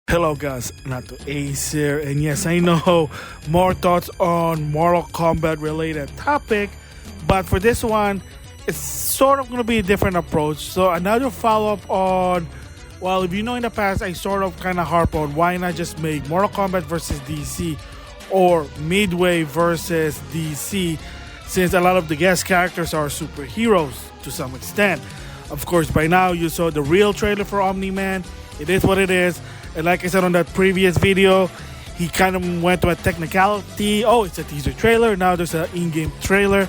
Hello guys, NautoAce here, and yes, I know more thoughts on Mortal Kombat related topic, but for this one, it's sort of going to be a different approach. So another follow-up on, well, if you know in the past, I sort of kind of harp on why not just make Mortal Kombat versus DC or Midway versus DC, since a lot of the guest characters are superheroes to some extent. Of course, by now you saw the real trailer for Omni-Man. It is what it is. And like I said on that previous video, he kind of went to a technicality. Oh, it's a teaser trailer. Now there's an in-game trailer.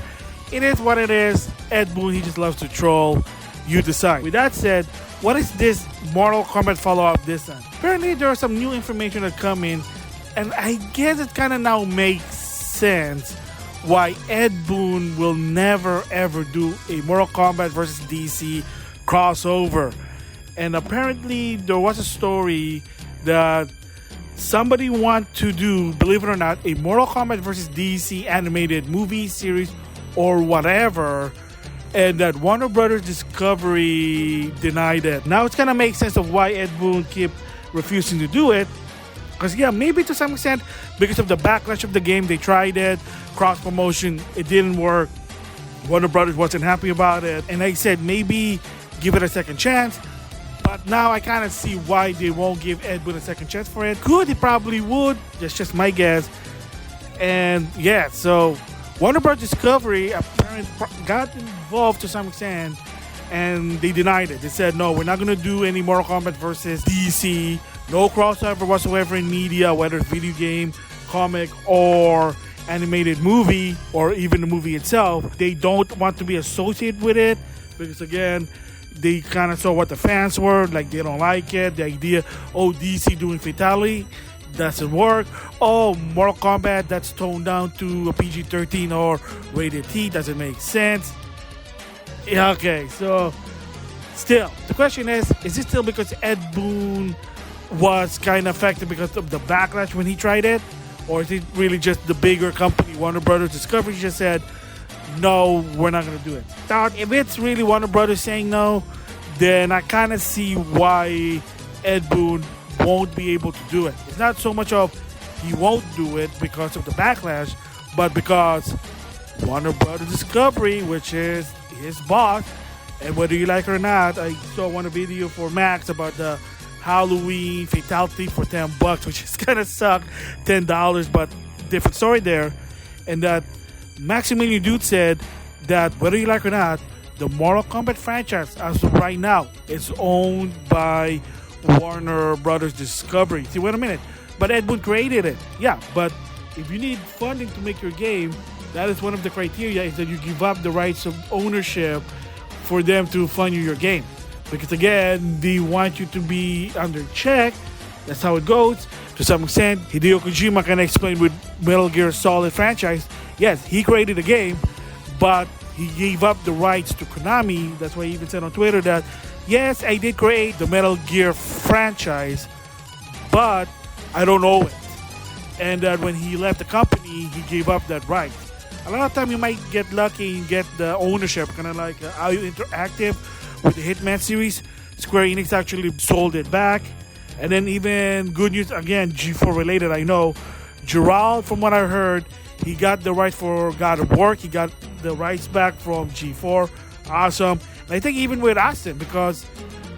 It is what it is. Ed Boon, he just loves to troll. You decide. With that said, what is this Mortal Kombat follow-up this time? Apparently, there are some new information that come in. And I guess it kind of now makes sense why Ed Boon will never ever do a Mortal Kombat versus DC crossover. And apparently there was a story that somebody want to do, believe it or not, a Mortal Kombat versus DC animated movie series or whatever, and that Warner Brothers Discovery denied it. Now it's gonna make sense of why Ed Boon keep refusing to do it. Because yeah, maybe to some extent because of the backlash of the game, they tried it, cross promotion, it didn't work. Warner Brothers wasn't happy about it, and I said maybe give it a second chance. But now I kind of see why they won't give Ed Boon a second chance for it. Could, he probably would. That's just my guess. And yeah, so Warner Bros. Discovery apparently got involved to some extent, and they denied it. They said, no, we're not going to do any Mortal Kombat versus DC. No crossover whatsoever in media, whether it's video game, comic, or animated movie, or even the movie itself. They don't want to be associated with it because, again, they kind of saw what the fans were, like they don't like it. The idea, oh, DC doing Fatality doesn't work. Oh, Mortal Kombat that's toned down to a PG-13 or rated T doesn't make sense. Yeah, okay, so still, the question is it still because Ed Boon was kind of affected because of the backlash when he tried it? Or is it really just the bigger company, Warner Brothers Discovery, just said, no, we're not going to do it? Now, if it's really Warner Brothers saying no, then I kind of see why Ed Boon won't be able to do it. It's not so much of he won't do it because of the backlash, but because Warner Brothers Discovery, which is his boss, and whether you like it or not, I saw one video for Max about the Halloween Fatality for $10, which is kind of suck, $10, but different story there. And that Maximilian Dude said that whether you like it or not, the Mortal Kombat franchise as of right now is owned by Warner Brothers Discovery. See, wait a minute, but Ed Boon created it. Yeah, but if you need funding to make your game, that is one of the criteria, is that you give up the rights of ownership for them to fund you your game. Because again, they want you to be under check. That's how it goes. To some extent, Hideo Kojima can explain with Metal Gear Solid franchise. Yes, he created the game, but he gave up the rights to Konami. That's why he even said on Twitter that, yes, I did create the Metal Gear franchise, but I don't own it. And that when he left the company, he gave up that right. A lot of time you might get lucky and get the ownership, kind of like IO Interactive with the Hitman series. Square Enix actually sold it back. And then even good news, again, G4 related, I know. Gerald, from what I heard, he got the rights for God of War. He got the rights back from G4. Awesome. And I think even with Austin, because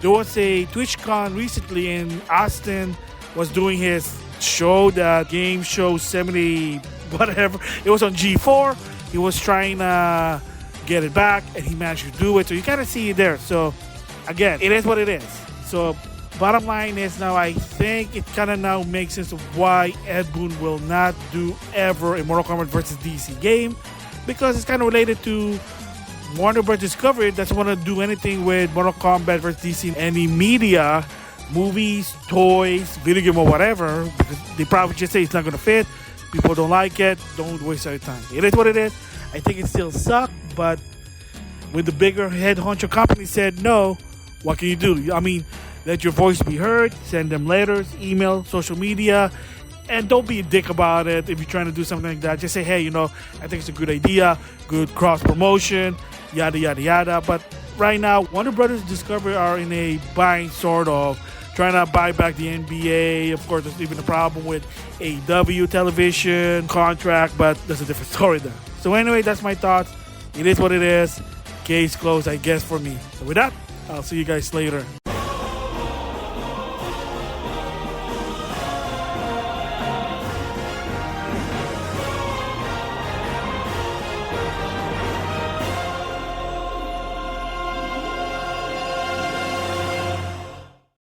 there was a TwitchCon recently and Austin was doing his show, that game show 70, whatever. It was on G4. He was trying to get it back and he managed to do it. So you kind of see it there. So again, it is what it is. So bottom line is, now I think it kind of now makes sense of why Ed Boon will not do ever a Mortal Kombat versus DC game, because it's kind of related to Warner Bros. Discovery doesn't want to do anything with Mortal Kombat versus DC in any media, movies, toys, video game or whatever, because they probably just say it's not going to fit. People don't like it. Don't waste your time. It is what it is. I think it still sucks, but when the bigger head honcho company said no, what can you do? I mean, let your voice be heard, send them letters, email, social media, and don't be a dick about it if you're trying to do something like that. Just say, hey, I think it's a good idea, good cross-promotion, yada, yada, yada. But right now, Warner Brothers Discovery are in a bind sort of, trying to buy back the NBA. Of course, there's even a problem with AEW television contract, but that's a different story there. So anyway, that's my thoughts. It is what it is. Case closed, I guess, for me. So with that, I'll see you guys later.